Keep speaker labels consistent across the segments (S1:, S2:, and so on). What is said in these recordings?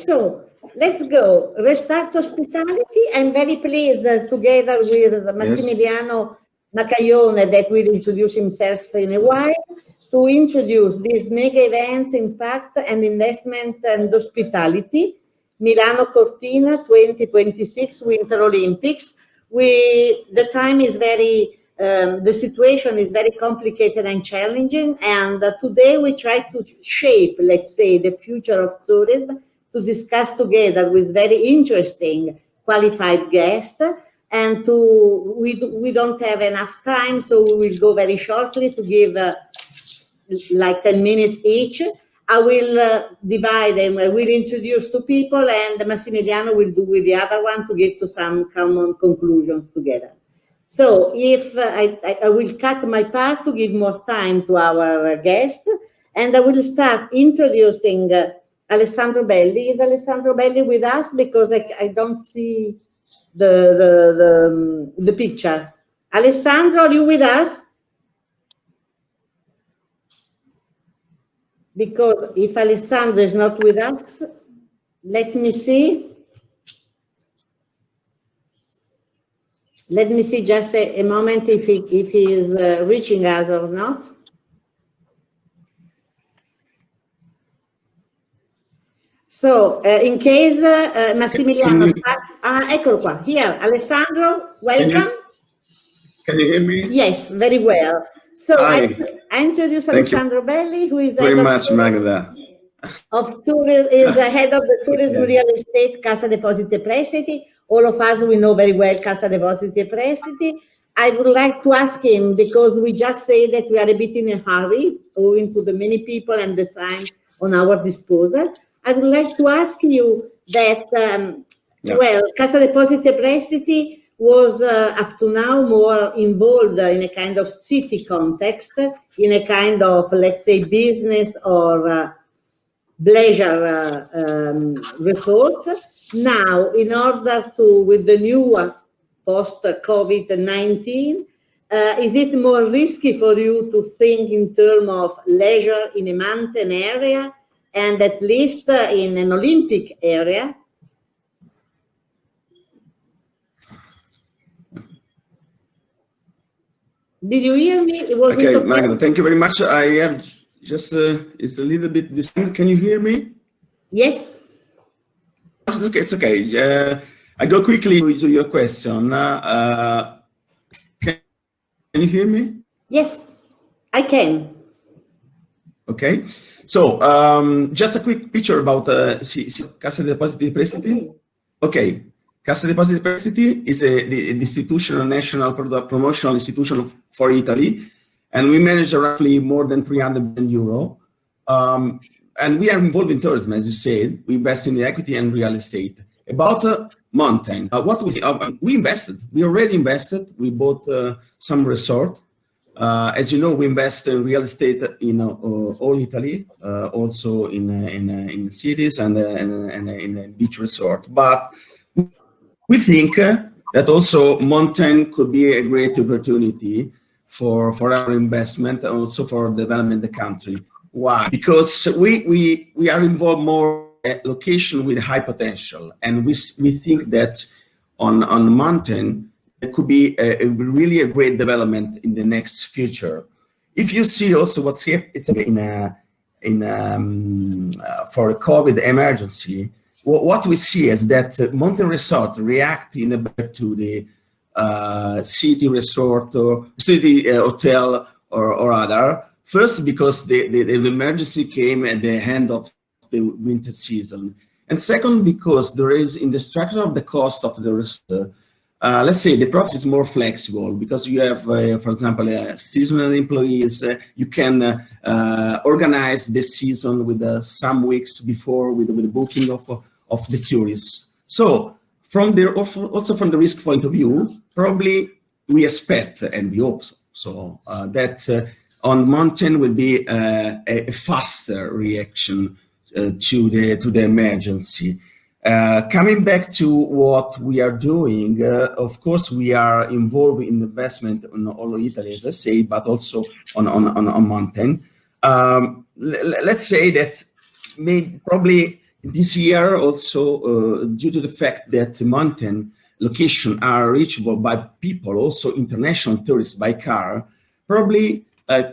S1: so let's go. Restart Hospitality. I'm very pleased that together with Massimiliano Macaione, that will introduce himself in a while, to introduce these mega events, impact and investment and hospitality, Milano Cortina 2026 Winter Olympics. The time is very, the situation is very complicated and challenging, and today we try to shape, let's say, the future of tourism, to discuss together with very interesting qualified guests, and we don't have enough time, so we will go very shortly to give like 10 minutes each. I will divide them. I will introduce two people, and Massimiliano will do with the other one to get to some common conclusions together. So if I will cut my part to give more time to our guest, and I will start introducing Alessandro Belli. Is Alessandro Belli with us? Because I don't see the picture. Alessandro, are you with us? Because if Alessandro is not with us, let me see. Let me see just a moment if he is reaching us or not. So in case Massimiliano, eccolo qua, here, Alessandro, welcome.
S2: Can you hear me?
S1: Yes, very well. So I introduce Alessandro Belli, who is
S2: very much, Magda.
S1: Of tourism, is the head of the tourism real estate Cassa Depositi e Prestiti. All of us, we know very well Cassa Depositi e Prestiti. I would like to ask him, because we just say that we are a bit in a hurry, owing to the many people and the time on our disposal. I would like to ask you that, well, Cassa Depositi e Prestiti was up to now more involved in a kind of city context, in a kind of, let's say, business or leisure resorts. Now, in order to, with the new post-COVID-19, is it more risky for you to think in terms of leisure in a mountain area and at least in an Olympic area? Did you hear me? It was
S2: okay, Magda, thank you very much. I have just, it's a little bit distant. Can you hear me?
S1: Yes.
S2: It's okay. It's okay. I go quickly to your question. Can you hear me?
S1: Yes, I can.
S2: Okay. So just a quick picture about Cassa Depositi e Prestiti. Okay. Cassa Depositi e Prestiti is the institutional national promotional institution for Italy, and we manage roughly more than 300 billion euro. And we are involved in tourism, as you said. We invest in the equity and real estate. About mountain, what we invested. We already invested. We bought some resort. As you know, we invest in real estate in all Italy, also in cities and in beach resort. But we think that also mountain could be a great opportunity for our investment, and also for development of the country. Why? Because we are involved more in a location with high potential, and we think that on mountain it could be really a great development in the next future. If you see also what's here, it's for a COVID emergency. What we see is that mountain resort react in a better to the city resort or city hotel or other. First, because the emergency came at the end of the winter season, and second, because there is in the structure of the cost of the resort. Let's say the process is more flexible because you have, for example, seasonal employees. You can organize the season with some weeks before with the booking of the tourists. So also from the risk point of view, probably we expect and we hope so that on mountain will be a faster reaction to the emergency. Coming back to what we are doing, of course, we are involved in investment in all Italy, as I say, but also on mountain. Let's say that probably this year also, due to the fact that mountain locations are reachable by people, also international tourists by car, probably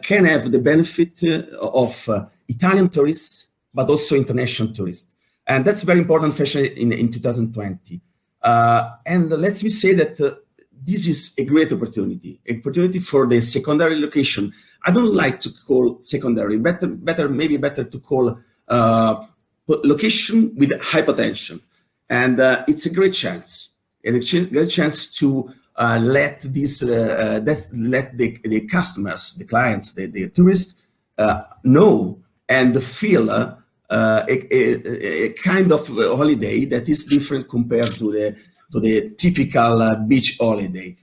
S2: can have the benefit of Italian tourists, but also international tourists. And that's very important, especially in 2020. And let me say that this is a great opportunity for the secondary location. I don't like to call secondary, maybe better to call location with high potential. And it's a great chance, to let the customers, the clients, the tourists know and feel a kind of holiday that is different compared to the typical beach holiday.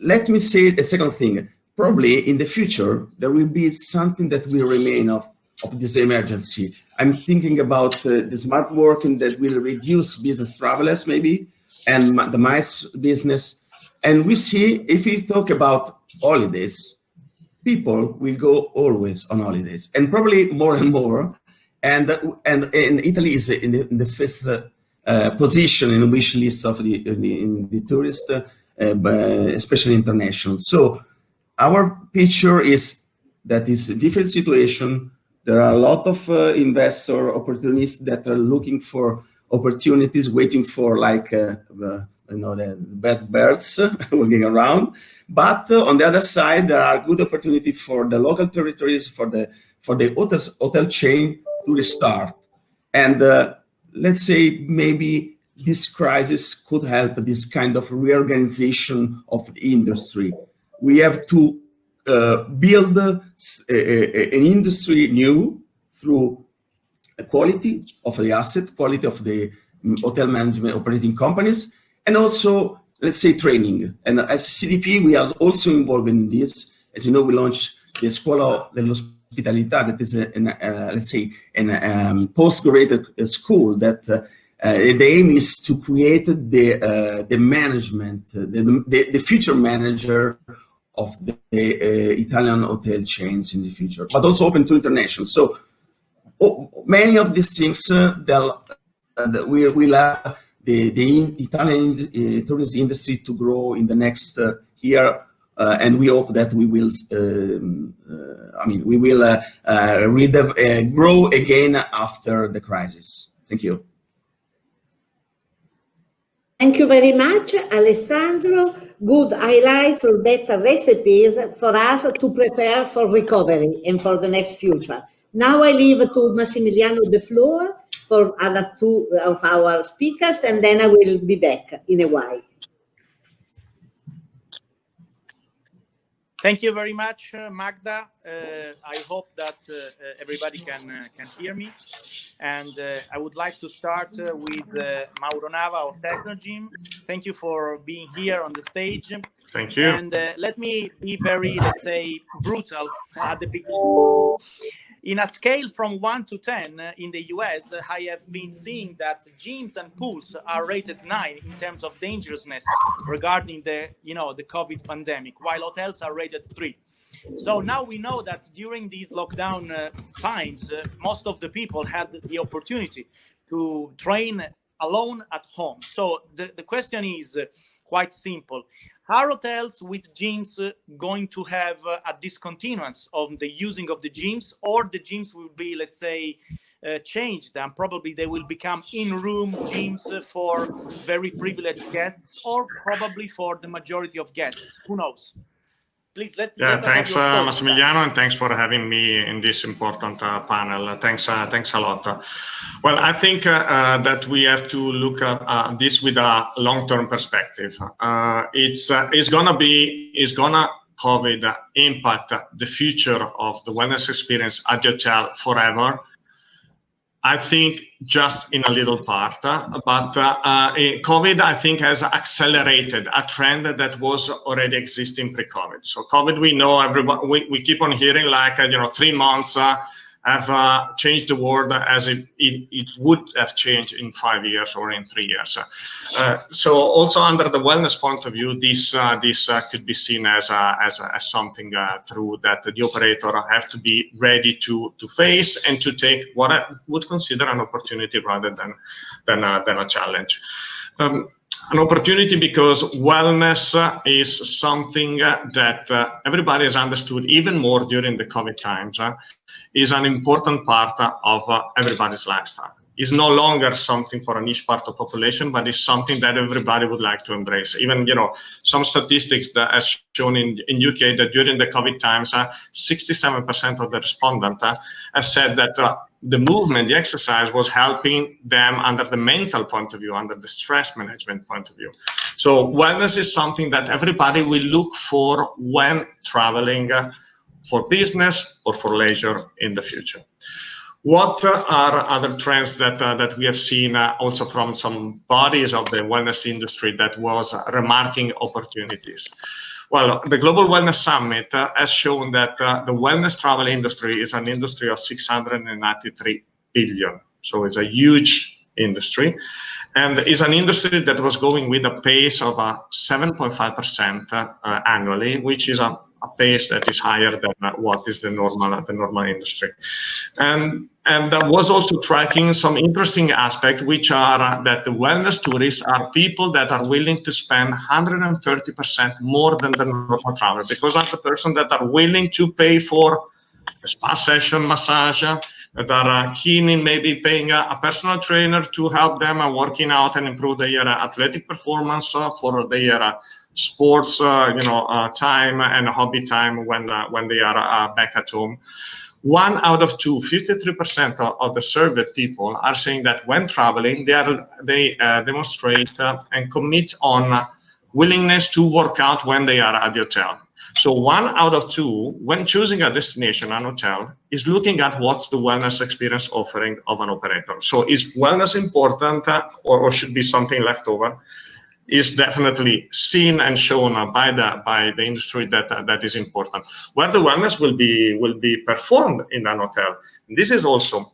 S2: Let me say a second thing. Probably in the future, there will be something that will remain of this emergency. I'm thinking about the smart working that will reduce business travelers maybe, and the MICE business. And we see, if we talk about holidays, people will go always on holidays, and probably more and more. And Italy is in the first position in the wish list of the tourists, especially international. So our picture is that it's a different situation. There are a lot of investor opportunists that are looking for opportunities, waiting for the bad birds walking around. But on the other side, there are good opportunities for the local territories, for the hotel chain to restart. And let's say maybe this crisis could help this kind of reorganization of the industry. We have to build an industry new through the quality of the asset, quality of the hotel management operating companies, and also, let's say, training. And as CDP, we are also involved in this. As you know, we launched the Scuola dell'Ospitalità, that is, let's say, a post-graduate school that the aim is to create the management, the future manager of the Italian hotel chains in the future, but also open to international. So many of these things we will have the Italian tourism industry to grow in the next year, and we hope that we will. We will grow again after the crisis. Thank you.
S1: Thank you very much, Alessandro. Good highlights or better recipes for us to prepare for recovery and for the next future. Now I leave to Massimiliano the floor for other two of our speakers, and then I will be back in a while.
S3: Thank you very much, Magda. I hope that everybody can hear me. And I would like to start with Mauro Nava of Technogym. Thank you for being here on the stage.
S4: Thank you.
S3: And let me be very, let's say, brutal at the beginning. In a scale from 1 to 10 in the US, I have been seeing that gyms and pools are rated 9 in terms of dangerousness regarding the COVID pandemic, while hotels are rated 3. So now we know that during these lockdown times, most of the people had the opportunity to train alone at home. So the question is quite simple. Are hotels with gyms going to have a discontinuance of the using of the gyms, or the gyms will be, let's say, changed, and probably they will become in-room gyms for very privileged guests, or probably for the majority of guests? Who knows? Please let
S4: thanks, Massimiliano, and thanks for having me in this important panel. Thanks a lot. Well, I think that we have to look at this with a long-term perspective. It's gonna COVID impact the future of the wellness experience at the hotel forever. I think just in a little part, but COVID, I think, has accelerated a trend that was already existing pre-COVID. So COVID, we know, everybody, we keep on hearing 3 months have changed the world as it would have changed in 5 years or in 3 years. So also under the wellness point of view, this could be seen as something through that the operator have to be ready to face and to take what I would consider an opportunity rather than a challenge. An opportunity because wellness is something that everybody has understood even more during the COVID times, is an important part of everybody's lifestyle. It's no longer something for a niche part of the population, but it's something that everybody would like to embrace. Even, some statistics that has shown in UK that during the COVID times, 67% of the respondents have said that the movement, the exercise was helping them under the mental point of view, under the stress management point of view. So wellness is something that everybody will look for when traveling for business or for leisure in the future. What are other trends that we have seen also from some bodies of the wellness industry that was remarking opportunities? Well, the Global Wellness Summit has shown that the wellness travel industry is an industry of 693 billion. So it's a huge industry. And it's an industry that was going with a pace of 7.5% annually, which is a pace that is higher than what is the normal industry. And that was also tracking some interesting aspects, which are that the wellness tourists are people that are willing to spend 130% more than the normal traveler, because of the person that are willing to pay for a spa session, massage, that are keen in maybe paying a personal trainer to help them working out and improve their athletic performance for their sports, time and hobby time when they are back at home. 1 out of 2, 53% of the surveyed people are saying that when traveling, they demonstrate and commit on willingness to work out when they are at the hotel. So 1 out of 2, when choosing a destination, an hotel, is looking at what's the wellness experience offering of an operator. So is wellness important or should be something left over? Is definitely seen and shown by the industry that is important. Where the wellness will be performed in an hotel. This is also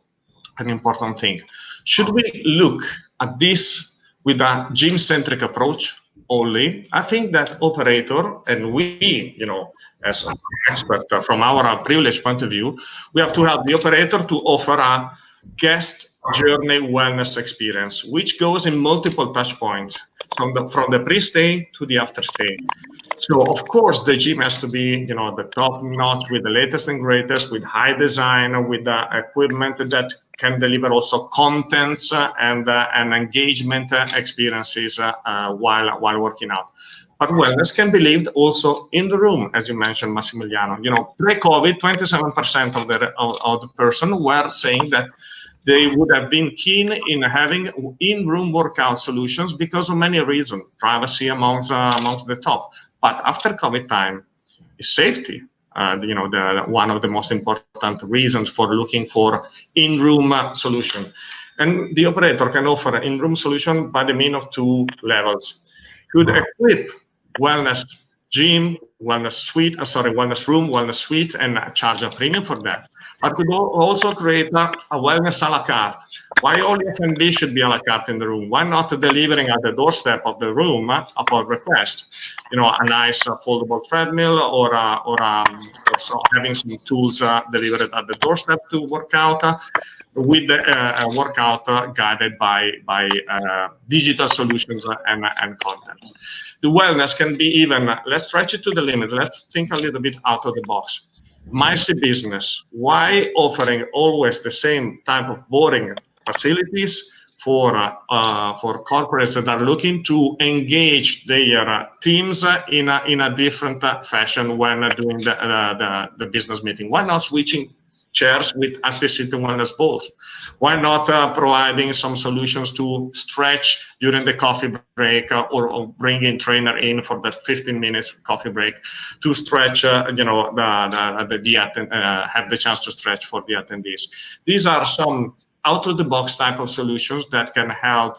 S4: an important thing. Should we look at this with a gym-centric approach only? I think that operator and we, as an expert from our privileged point of view, we have to help the operator to offer a guest journey wellness experience, which goes in multiple touch points from the pre-stay to the after-stay. So of course the gym has to be, the top notch with the latest and greatest, with high design, with the equipment that can deliver also contents and engagement experiences while working out. But wellness can be lived also in the room, as you mentioned, Massimiliano. Pre-COVID, 27% of the person were saying that they would have been keen in having in-room workout solutions because of many reasons, privacy amongst the top. But after COVID time, is safety. One of the most important reasons for looking for in-room solution. And the operator can offer an in-room solution by the means of 2 levels. Could equip wellness gym, wellness suite, wellness room, wellness suite, and charge a premium for that. But could also create a wellness a la carte. Why only F&B should be a la carte in the room? Why not delivering at the doorstep of the room upon request? A nice foldable treadmill or having some tools delivered at the doorstep to work out with the workout guided by digital solutions and content. The wellness can be even, let's stretch it to the limit. Let's think a little bit out of the box. My business, why offering always the same type of boring facilities for corporates that are looking to engage their teams in a different fashion when doing the business meeting? Why not switching chairs with active sitting wellness balls? Why not providing some solutions to stretch during the coffee break or bringing trainer in for the 15 minutes coffee break to stretch, have the chance to stretch for the attendees. These are some out-of-the-box type of solutions that can help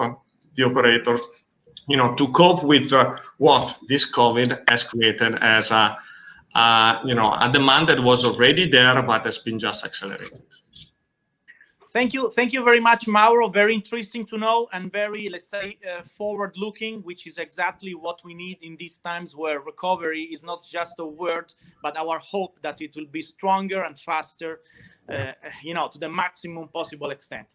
S4: the operators, to cope with what this COVID has created as a demand that was already there, but has been just accelerated.
S3: Thank you very much, Mauro. Very interesting to know and very, let's say, forward-looking, which is exactly what we need in these times where recovery is not just a word, but our hope that it will be stronger and faster, to the maximum possible extent.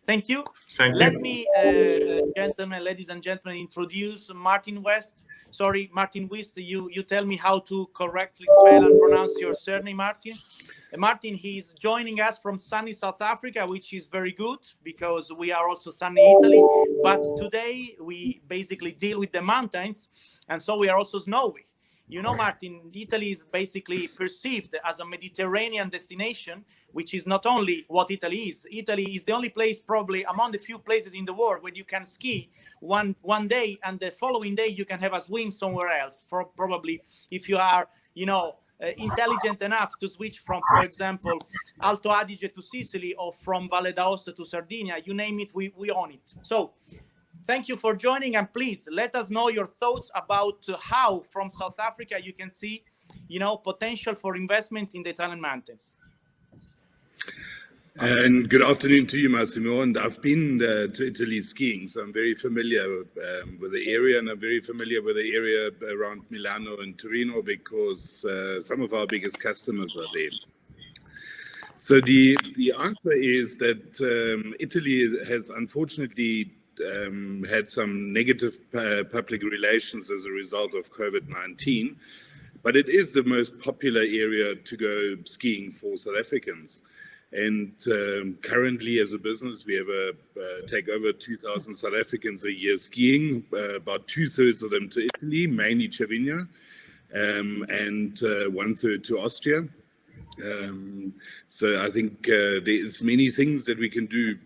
S3: Thank you. Let me, ladies and gentlemen, introduce Martin West. Sorry, Martin West, you tell me how to correctly spell and pronounce your surname, Martin. Martin, he's joining us from sunny South Africa, which is very good because we are also sunny Italy. But today we basically deal with the mountains, and so we are also snowy. You know, Martin, Italy is basically perceived as a Mediterranean destination, which is not only what Italy is. Italy is the only place, probably among the few places in the world, where you can ski one day, and the following day you can have a swim somewhere else. Probably if you are, intelligent enough to switch from, for example, Alto Adige to Sicily, or from Valle d'Aosta to Sardinia, you name it, we own it. So thank you for joining, and please let us know your thoughts about how from South Africa you can see, potential for investment in the Italian mountains.
S5: And good afternoon to you, Massimo. And I've been to Italy skiing, so I'm very familiar with the area, and I'm very familiar with the area around Milano and Torino because some of our biggest customers are there. So the answer is that Italy has unfortunately had some negative public relations as a result of COVID-19, but it is the most popular area to go skiing for South Africans. And currently, as a business, we have take over 2,000 South Africans a year skiing, about 2/3 of them to Italy, mainly Cervinia, and 1/3 to Austria. So I think there's many things that we can do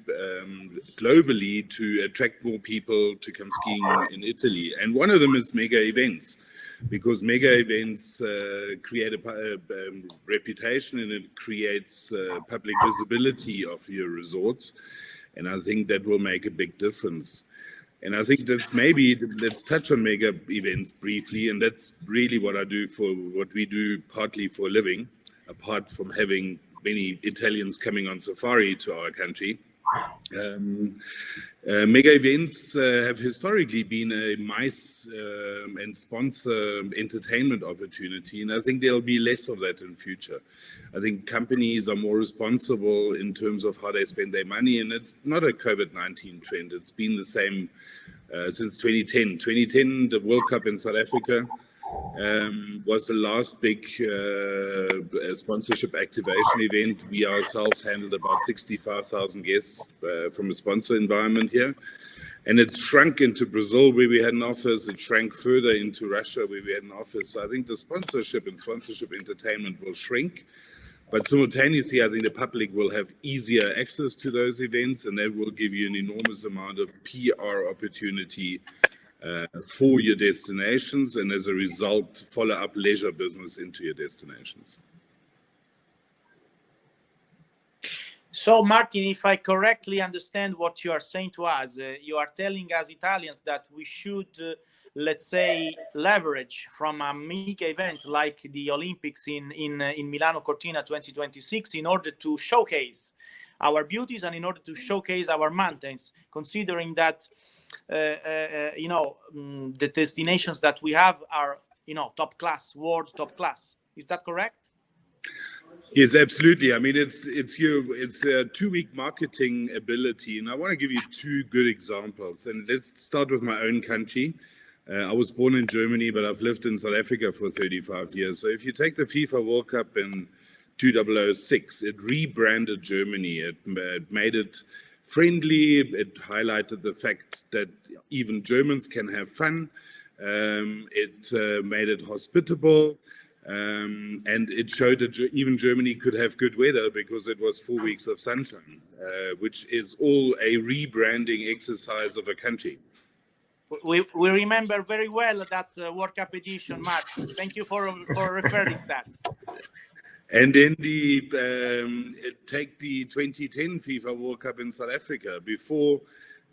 S5: globally to attract more people to come skiing in Italy. And one of them is mega events, because mega events create a reputation, and it creates public visibility of your resorts. And I think that will make a big difference. And I think let's touch on mega events briefly. And that's really what I do for what we do partly for a living, apart from having many Italians coming on safari to our country. Mega events have historically been a MICE and sponsor entertainment opportunity, and I think there'll be less of that in future. I think companies are more responsible in terms of how they spend their money, and it's not a COVID-19 trend. It's been the same since 2010. 2010, the World Cup in South Africa was the last big sponsorship activation event. We ourselves handled about 65,000 guests from a sponsor environment here. And it shrunk into Brazil, where we had an office. It shrank further into Russia, where we had an office. So I think the sponsorship and sponsorship entertainment will shrink. But simultaneously, I think the public will have easier access to those events, and that will give you an enormous amount of PR opportunity for your destinations, and as a result, follow up leisure business into your destinations.
S3: So, Martin, if I correctly understand what you are saying to us, you are telling us Italians that we should, let's say, leverage from a mega event like the Olympics in Milano Cortina 2026 in order to showcase our beauties and in order to showcase our mountains, considering that the destinations that we have are top class, world top class. Is that correct?
S5: Yes, absolutely. I mean, it's a 2-week marketing ability, and I want to give you 2 good examples. And let's start with my own country. I was born in Germany, but I've lived in South Africa for 35 years. So if you take the FIFA World Cup in 2006, it rebranded Germany. It made it friendly. It highlighted the fact that even Germans can have fun. It made it hospitable. And it showed that even Germany could have good weather because it was 4 weeks of sunshine, which is all a rebranding exercise of a country.
S3: We remember very well that World Cup edition, Martin. Thank you for referring to that.
S5: And then take the 2010 FIFA World Cup in South Africa. Before,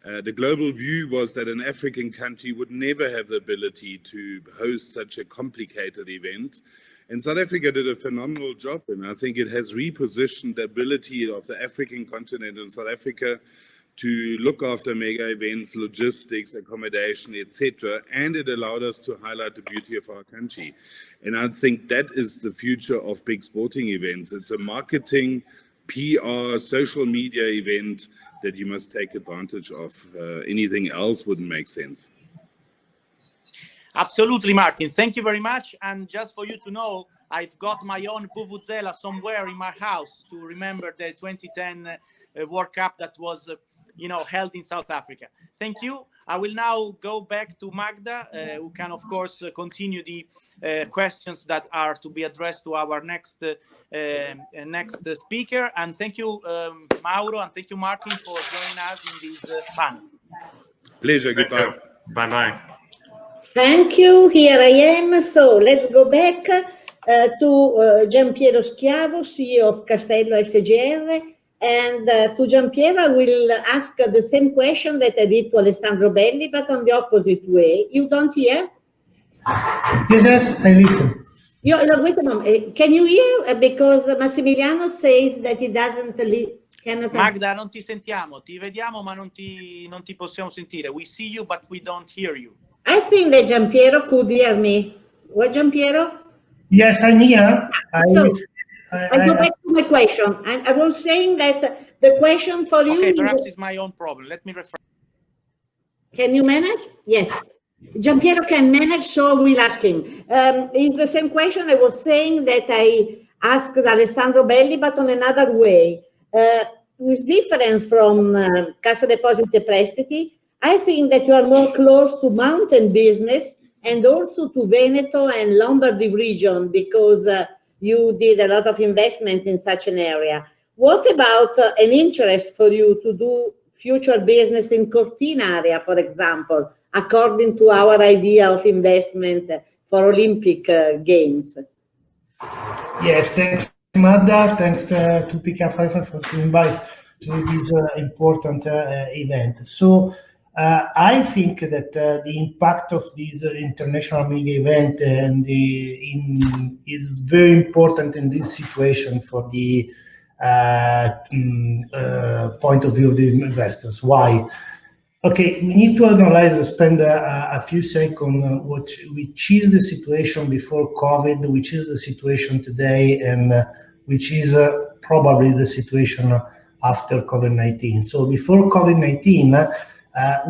S5: the global view was that an African country would never have the ability to host such a complicated event. And South Africa did a phenomenal job, and I think it has repositioned the ability of the African continent and South Africa to look after mega events, logistics, accommodation, etc. And it allowed us to highlight the beauty of our country. And I think that is the future of big sporting events. It's a marketing, PR, social media event that you must take advantage of. Anything else wouldn't make sense.
S3: Absolutely, Martin. Thank you very much. And just for you to know, I've got my own Vuvuzela somewhere in my house to remember the 2010 World Cup that was held in South Africa. Thank you. I will now go back to Magda, who can, of course, continue the questions that are to be addressed to our next speaker. And thank you, Mauro, and thank you, Martin, for joining us in this panel.
S5: Pleasure. Goodbye.
S4: Bye-bye.
S1: Thank you. Here I am. So let's go back to Giampiero Schiavo, CEO of Castello SGR. And to Giampiero, I will ask the same question that I did to Alessandro Belli, but on the opposite way. You don't hear?
S6: Yes, I listen.
S1: Wait a moment. Can you hear? Because Massimiliano says that he doesn't cannot.
S3: Magda, non ti sentiamo. Ti vediamo, ma non ti possiamo sentire. We see you, but we don't hear you.
S1: I think that Giampiero could hear me. What, Giampiero?
S6: Yes, I'm here.
S1: I go back to my question. I was saying that the question for you...
S3: Okay, perhaps it's my own problem. Let me refer.
S1: Can you manage? Yes. Giampiero can manage, so we'll ask him. It's the same question I was saying that I asked Alessandro Belli, but on another way. With difference from Cassa Depositi e Prestiti, I think that you are more close to mountain business and also to Veneto and Lombardy region because you did a lot of investment in such an area. What about an interest for you to do future business in Cortina area, for example, according to our idea of investment for Olympic Games?
S6: Yes, thanks, Magda. Thanks to PK5 for the invite to this important event. So I think that the impact of this international mega event is very important in this situation for the point of view of the investors. Why? Okay, we need to analyze, spend a few seconds which is the situation before COVID, which is the situation today, and which is probably the situation after COVID-19. So before COVID-19,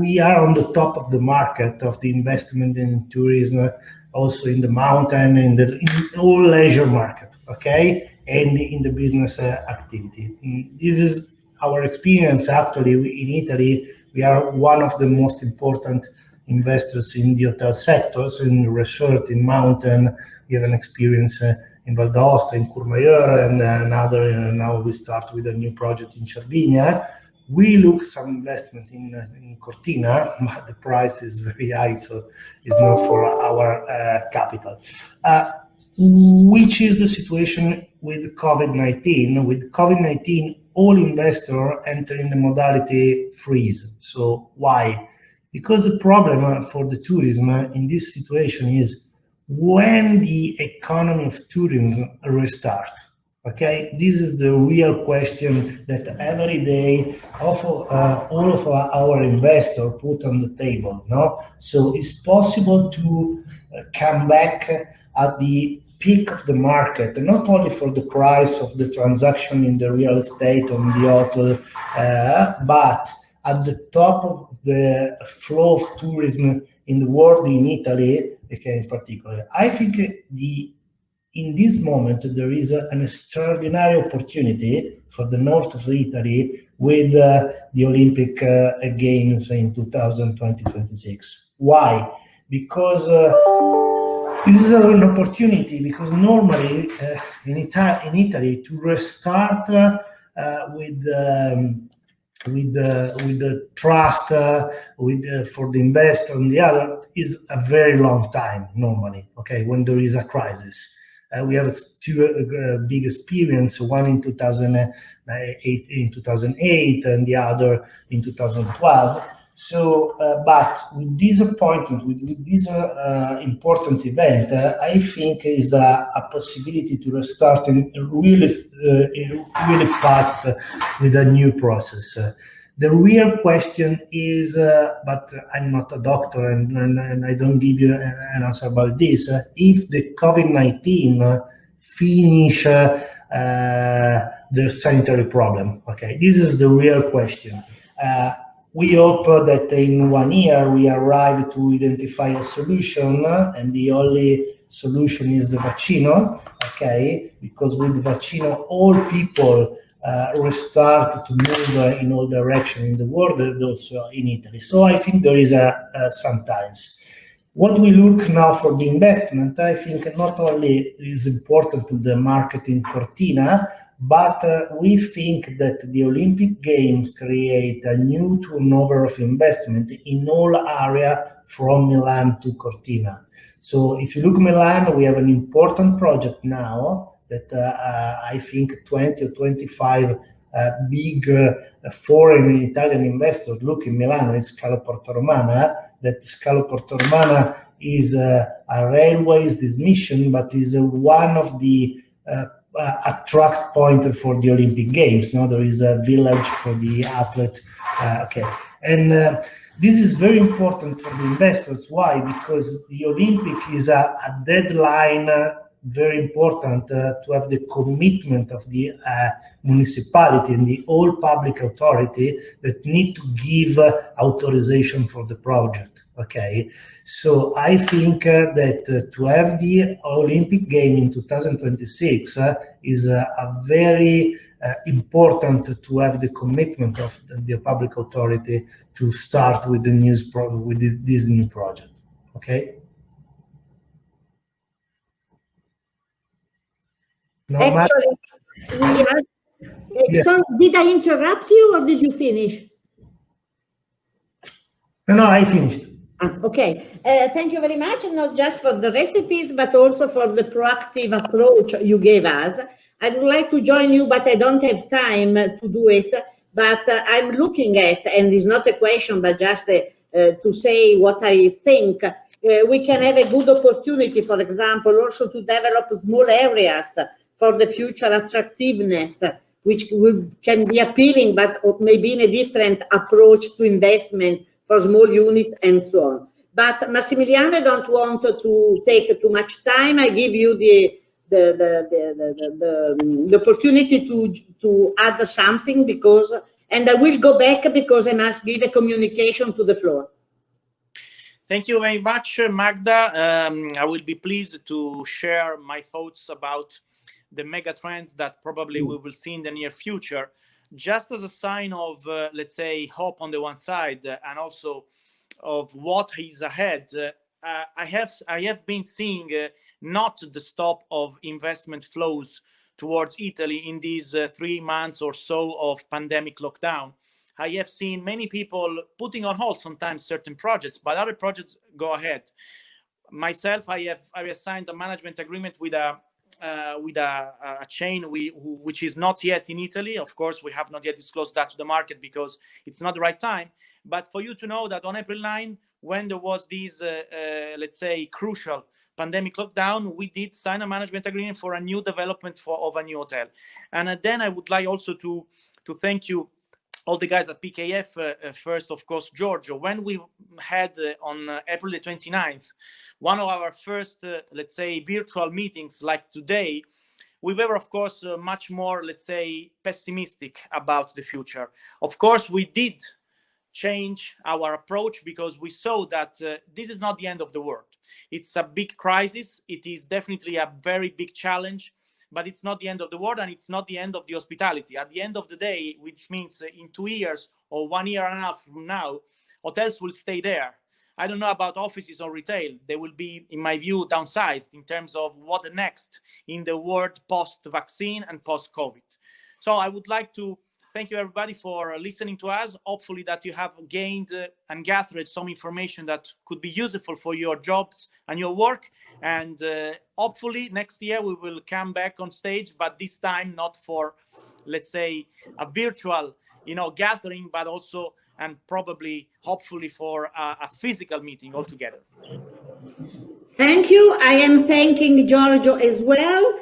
S6: we are on the top of the market of the investment in tourism, also in the mountain, in all leisure market, okay, and in the business activity. This is our experience actually in Italy. We are one of the most important investors in the hotel sectors, in resort, in mountain. We have an experience in Val d'Aosta, in Courmayeur, and another. Now we start with a new project in Sardinia. We look some investment in Cortina, but the price is very high, so it's not for our capital. Which is the situation with COVID-19? With COVID-19, all investors enter in the modality freeze. So why? Because the problem for the tourism in this situation is when the economy of tourism restart. Okay, this is the real question that every day all of our investors put on the table. No, so it's possible to come back at the peak of the market, not only for the price of the transaction in the real estate on the hotel, but at the top of the flow of tourism in the world, in Italy, okay, in particular. I think in this moment, there is an extraordinary opportunity for the north of Italy with the Olympic Games in 2026. Why? Because this is an opportunity, because normally in Italy to restart with the trust for the investor and the other is a very long time normally. Okay, when there is a crisis. We have two big experience, one in 2008 and the other in 2012. So, but with this appointment, with this important event, I think is a possibility to restart really fast with a new process. The real question is, but I'm not a doctor and I don't give you an answer about this, if the COVID-19 finish their sanitary problem. Okay, this is the real question. We hope that in 1 year we arrive to identify a solution, and the only solution is the vaccino, okay? Because with vaccino, all people restart to move in all directions in the world, and also in Italy. So I think there is sometimes. What we look now for the investment, I think not only is important to the market in Cortina, but we think that the Olympic Games create a new turnover of investment in all area from Milan to Cortina. So if you look at Milan, we have an important project now that I think 20 or 25 big foreign and Italian investors look in Milan. It's Scalo Porto Romana. That Scalo Porto Romana is a railways dismission, but is one of the attract point for the Olympic Games. Now there is a village for the athlete. Okay, and this is very important for the investors. Why? Because the Olympic is a deadline. Very important to have the commitment of the municipality and the all public authority that need to give authorization for the project. Okay, so I think that to have the Olympic game in 2026 is a very important to have the commitment of the public authority to start with this new project. Okay. No,
S1: actually,
S6: yeah.
S1: So did I interrupt you or did you finish?
S6: No, I finished.
S1: Okay, thank you very much, not just for the recipes, but also for the proactive approach you gave us. I would like to join you, but I don't have time to do it. But I'm looking at, and it's not a question, but just to say what I think, we can have a good opportunity, for example, also to develop small areas for the future attractiveness, which can be appealing, but maybe in a different approach to investment for small units and so on. But Massimiliano, I don't want to take too much time. I give you the opportunity to add something because, and I will go back because I must give a communication to the floor.
S3: Thank you very much, Magda. I will be pleased to share my thoughts about the mega trends that probably we will see in the near future, just as a sign of, let's say, hope on the one side and also of what is ahead. I have been seeing not the stop of investment flows towards Italy in these 3 months or so of pandemic lockdown. I have seen many people putting on hold sometimes certain projects, but other projects go ahead. Myself, I have signed a management agreement with a chain which is not yet in Italy. Of course, we have not yet disclosed that to the market because it's not the right time. But for you to know that on April 9, when there was this, let's say, crucial pandemic lockdown, we did sign a management agreement for a new development of a new hotel. And then I would like also to thank you, all the guys at PKF, first, of course, Giorgio. When we had on April the 29th, one of our first, let's say, virtual meetings like today, we were, of course, much more, let's say, pessimistic about the future. Of course, we did change our approach because we saw that this is not the end of the world. It's a big crisis. It is definitely a very big challenge. But it's not the end of the world, and it's not the end of the hospitality. At the end of the day, which means in 2 years or 1 year and a half from now, hotels will stay there. I don't know about offices or retail. They will be, in my view, downsized in terms of what the next in the world post-vaccine and post-COVID. So I would like to thank you, everybody, for listening to us. Hopefully that you have gained and gathered some information that could be useful for your jobs and your work. And hopefully next year we will come back on stage, but this time not for, let's say, a virtual gathering, but also and probably, hopefully, for a physical meeting altogether.
S1: Thank you. I am thanking Giorgio as well.